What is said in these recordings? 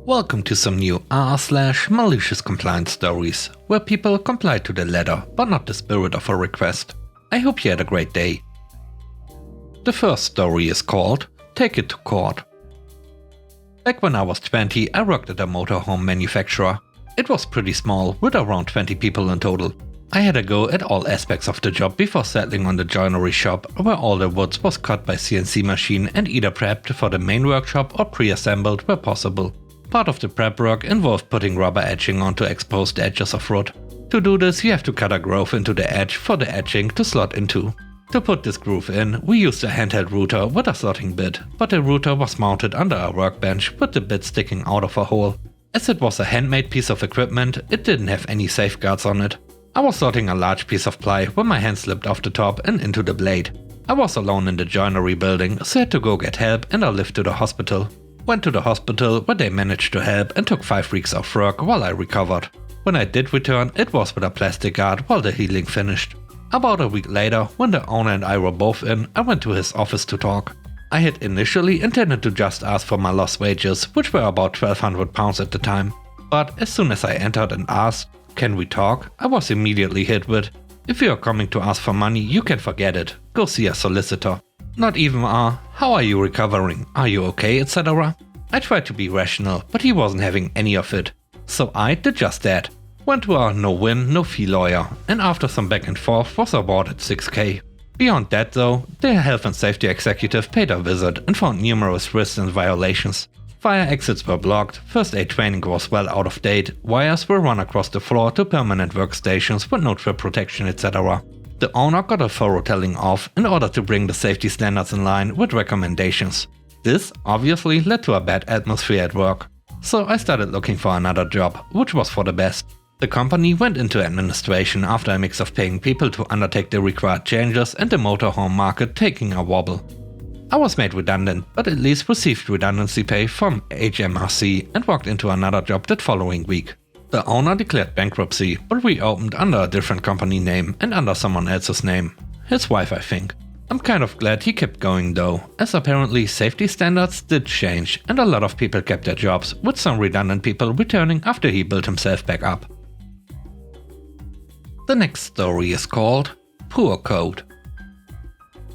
Welcome to some new r/malicious compliance stories, where people comply to the letter but not the spirit of a request. I hope you had a great day. The first story is called Take It to Court. Back when I was 20, I worked at a motorhome manufacturer. It was pretty small, with around 20 people in total. I had a go at all aspects of the job before settling on the joinery shop, where all the wood was cut by CNC machine and either prepped for the main workshop or pre-assembled where possible. Part of the prep work involved putting rubber edging onto exposed edges of wood. To do this, you have to cut a groove into the edge for the edging to slot into. To put this groove in, we used a handheld router with a slotting bit, but the router was mounted under a workbench with the bit sticking out of a hole. As it was a handmade piece of equipment, it didn't have any safeguards on it. I was slotting a large piece of ply when my hand slipped off the top and into the blade. I was alone in the joinery building, so had to go get help and a lift to the hospital. Went to the hospital, where they managed to help and took 5 weeks off work while I recovered. When I did return, it was with a plastic guard while the healing finished. About a week later, when the owner and I were both in, I went to his office to talk. I had initially intended to just ask for my lost wages, which were about £1,200 at the time. But as soon as I entered and asked, "Can we talk?" I was immediately hit with, "If you are coming to ask for money, you can forget it. Go see a solicitor." Not even "How are you recovering? Are you okay?" etc. I tried to be rational, but he wasn't having any of it. So I did just that. Went to a no-win, no-fee lawyer, and after some back and forth was awarded 6k. Beyond that though, the health and safety executive paid a visit and found numerous risks and violations. Fire exits were blocked, first aid training was well out of date, wires were run across the floor to permanent workstations with no trip protection etc. The owner got a thorough telling off in order to bring the safety standards in line with recommendations. This obviously led to a bad atmosphere at work. So I started looking for another job, which was for the best. The company went into administration after a mix of paying people to undertake the required changes and the motorhome market taking a wobble. I was made redundant, but at least received redundancy pay from HMRC and walked into another job that following week. The owner declared bankruptcy, but reopened under a different company name and under someone else's name. His wife, I think. I'm kind of glad he kept going though, as apparently safety standards did change and a lot of people kept their jobs, with some redundant people returning after he built himself back up. The next story is called Poor Code.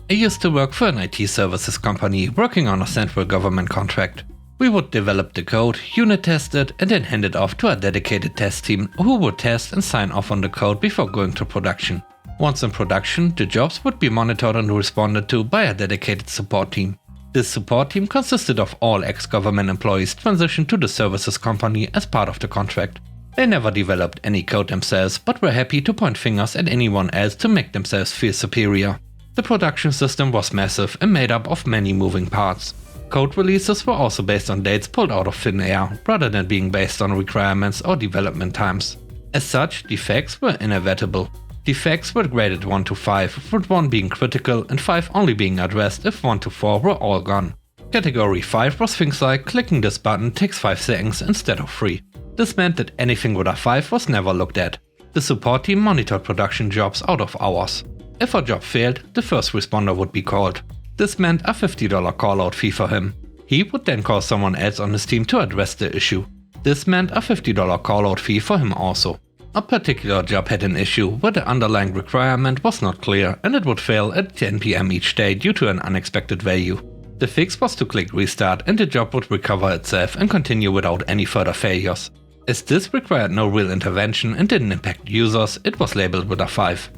I used to work for an IT services company working on a central government contract. We would develop the code, unit test it, and then hand it off to a dedicated test team who would test and sign off on the code before going to production. Once in production, the jobs would be monitored and responded to by a dedicated support team. This support team consisted of all ex-government employees transitioned to the services company as part of the contract. They never developed any code themselves, but were happy to point fingers at anyone else to make themselves feel superior. The production system was massive and made up of many moving parts. Code releases were also based on dates pulled out of thin air, rather than being based on requirements or development times. As such, defects were inevitable. Defects were graded 1 to 5, with 1 being critical and 5 only being addressed if 1 to 4 were all gone. Category 5 was things like clicking this button takes 5 seconds instead of 3. This meant that anything with a 5 was never looked at. The support team monitored production jobs out of hours. If a job failed, the first responder would be called. This meant a $50 call-out fee for him. He would then call someone else on his team to address the issue. This meant a $50 call-out fee for him also. A particular job had an issue where the underlying requirement was not clear and it would fail at 10 PM each day due to an unexpected value. The fix was to click restart and the job would recover itself and continue without any further failures. As this required no real intervention and didn't impact users, it was labeled with a 5.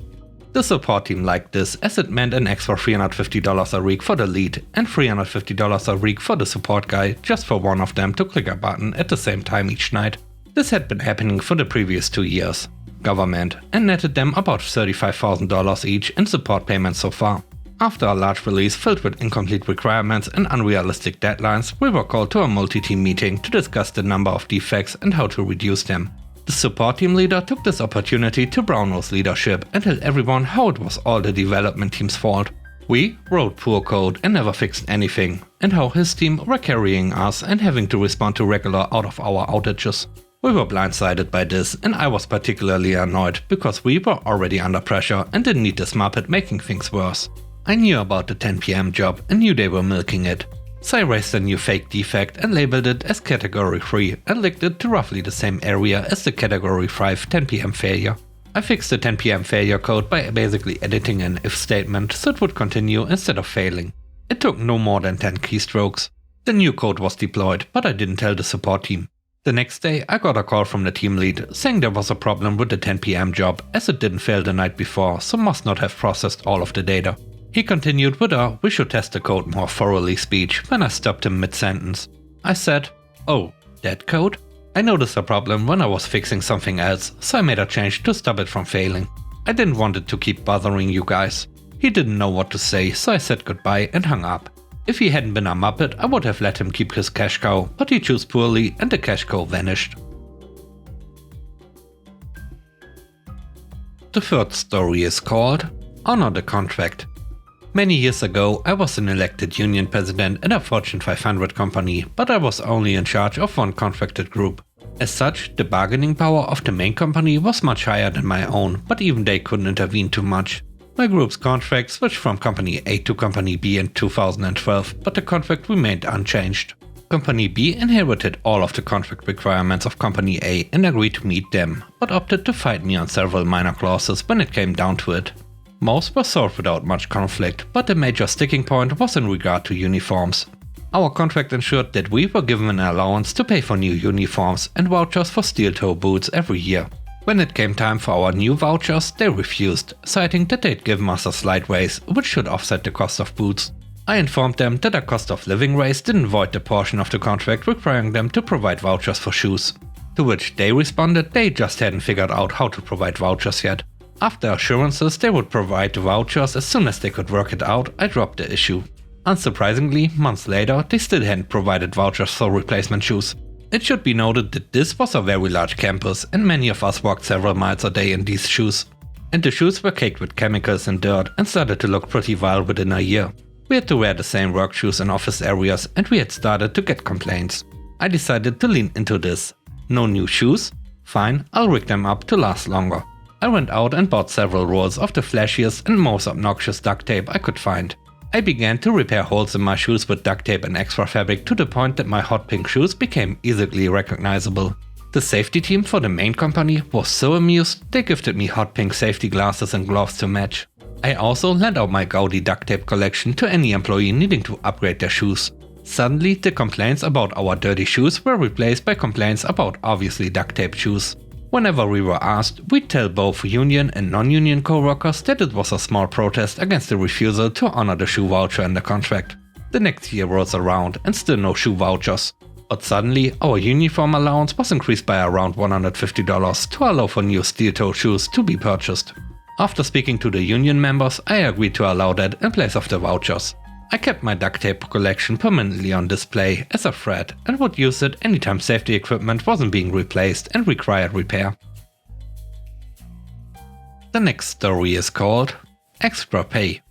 The support team liked this, as it meant an extra $350 a week for the lead and $350 a week for the support guy, just for one of them to click a button at the same time each night. This had been happening for the previous 2 years. Government, and netted them about $35,000 each in support payments so far. After a large release filled with incomplete requirements and unrealistic deadlines, we were called to a multi-team meeting to discuss the number of defects and how to reduce them. The support team leader took this opportunity to brownose leadership and tell everyone how it was all the development team's fault. We wrote poor code and never fixed anything, and how his team were carrying us and having to respond to regular out-of-hour outages. We were blindsided by this, and I was particularly annoyed because we were already under pressure and didn't need this Muppet making things worse. I knew about the 10 PM job and knew they were milking it. So I raised a new fake defect and labeled it as category 3 and linked it to roughly the same area as the category 5 10 PM failure. I fixed the 10 PM failure code by basically editing an if statement so it would continue instead of failing. It took no more than 10 keystrokes. The new code was deployed, but I didn't tell the support team. The next day I got a call from the team lead saying there was a problem with the 10 PM job as it didn't fail the night before, so must not have processed all of the data. He continued with a "we should test the code more thoroughly" speech when I stopped him mid-sentence. I said, "Oh, that code?" I noticed a problem when I was fixing something else, so I made a change to stop it from failing. I didn't want it to keep bothering you guys. He didn't know what to say, so I said goodbye and hung up. If he hadn't been a muppet, I would have let him keep his cash cow, but he chose poorly and the cash cow vanished. The third story is called Honor the Contract. Many years ago, I was an elected union president at a Fortune 500 company, but I was only in charge of one contracted group. As such, the bargaining power of the main company was much higher than my own, but even they couldn't intervene too much. My group's contract switched from Company A to Company B in 2012, but the contract remained unchanged. Company B inherited all of the contract requirements of Company A and agreed to meet them, but opted to fight me on several minor clauses when it came down to it. Most were solved without much conflict, but the major sticking point was in regard to uniforms. Our contract ensured that we were given an allowance to pay for new uniforms and vouchers for steel-toe boots every year. When it came time for our new vouchers, they refused, citing that they'd given us a slight raise, which should offset the cost of boots. I informed them that a cost of living raise didn't void the portion of the contract requiring them to provide vouchers for shoes. To which they responded they just hadn't figured out how to provide vouchers yet. After assurances they would provide the vouchers as soon as they could work it out, I dropped the issue. Unsurprisingly, months later, they still hadn't provided vouchers for replacement shoes. It should be noted that this was a very large campus and many of us walked several miles a day in these shoes. And the shoes were caked with chemicals and dirt and started to look pretty vile within a year. We had to wear the same work shoes in office areas and we had started to get complaints. I decided to lean into this. No new shoes? Fine, I'll rig them up to last longer. I went out and bought several rolls of the flashiest and most obnoxious duct tape I could find. I began to repair holes in my shoes with duct tape and extra fabric to the point that my hot pink shoes became easily recognizable. The safety team for the main company was so amused they gifted me hot pink safety glasses and gloves to match. I also lent out my gaudy duct tape collection to any employee needing to upgrade their shoes. Suddenly, the complaints about our dirty shoes were replaced by complaints about obviously duct taped shoes. Whenever we were asked, we'd tell both union and non-union co-workers that it was a small protest against the refusal to honor the shoe voucher in the contract. The next year rolls around and still no shoe vouchers. But suddenly, our uniform allowance was increased by around $150 to allow for new steel-toe shoes to be purchased. After speaking to the union members, I agreed to allow that in place of the vouchers. I kept my duct tape collection permanently on display as a threat and would use it anytime safety equipment wasn't being replaced and required repair. The next story is called Extra Pay.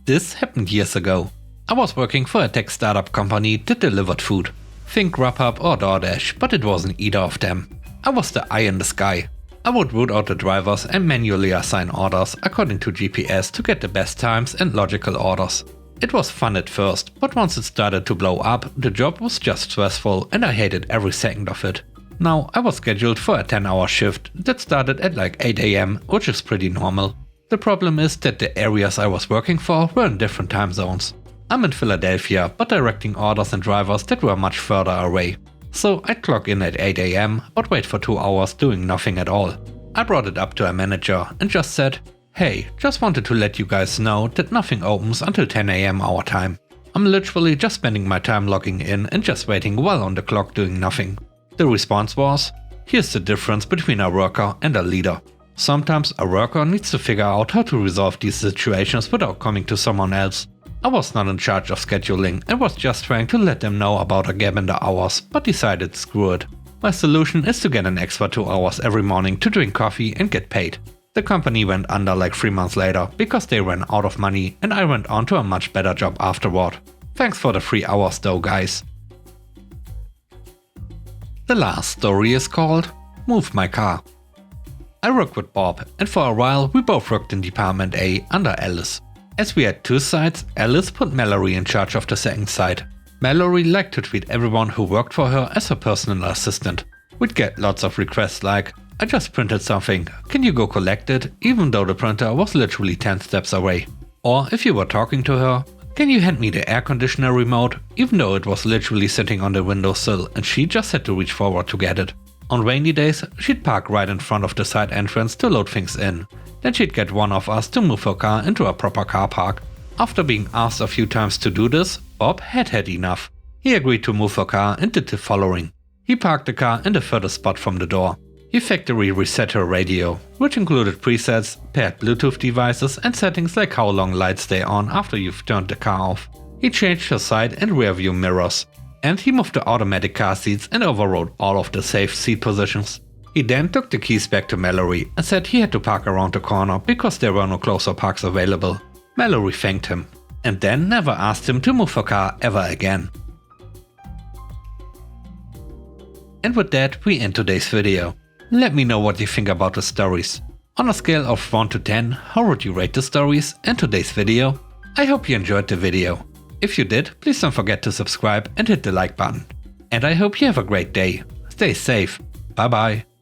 This happened years ago. I was working for a tech startup company that delivered food. Think Grubhub or DoorDash, but it wasn't either of them. I was the eye in the sky. I would route out the drivers and manually assign orders according to GPS to get the best times and logical orders. It was fun at first, but once it started to blow up, the job was just stressful and I hated every second of it. Now, I was scheduled for a 10-hour shift that started at like 8 AM, which is pretty normal. The problem is that the areas I was working for were in different time zones. I'm in Philadelphia, but directing orders and drivers that were much further away. So I'd clock in at 8 AM, but wait for 2 hours doing nothing at all. I brought it up to a manager and just said, "Hey, just wanted to let you guys know that nothing opens until 10 AM our time. I'm literally just spending my time logging in and just waiting while on the clock doing nothing." The response was, "Here's the difference between a worker and a leader. Sometimes a worker needs to figure out how to resolve these situations without coming to someone else. I was not in charge of scheduling and was just trying to let them know about a gap in the hours, but decided screw it. My solution is to get an extra 2 hours every morning to drink coffee and get paid." The company went under like 3 months later because they ran out of money and I went on to a much better job afterward. Thanks for the 3 hours though, guys. The last story is called Move My Car. I work with Bob and for a while we both worked in Department A under Alice. As we had 2 sites, Alice put Mallory in charge of the second site. Mallory liked to treat everyone who worked for her as her personal assistant. We'd get lots of requests like, "I just printed something, can you go collect it?" even though the printer was literally 10 steps away. Or if you were talking to her, "Can you hand me the air conditioner remote?" even though it was literally sitting on the windowsill and she just had to reach forward to get it. On rainy days, she'd park right in front of the side entrance to load things in. Then she'd get one of us to move her car into a proper car park. After being asked a few times to do this, Bob had had enough. He agreed to move her car and did the following. He parked the car in the furthest spot from the door. He factory reset her radio, which included presets, paired Bluetooth devices and settings like how long lights stay on after you've turned the car off. He changed her side and rear view mirrors. And he moved the automatic car seats and overrode all of the safe seat positions. He then took the keys back to Mallory and said he had to park around the corner because there were no closer parks available. Mallory thanked him, and then never asked him to move her car ever again. And with that, we end today's video. Let me know what you think about the stories. On a scale of 1 to 10, how would you rate the stories and today's video? I hope you enjoyed the video. If you did, please don't forget to subscribe and hit the like button. And I hope you have a great day. Stay safe. Bye bye.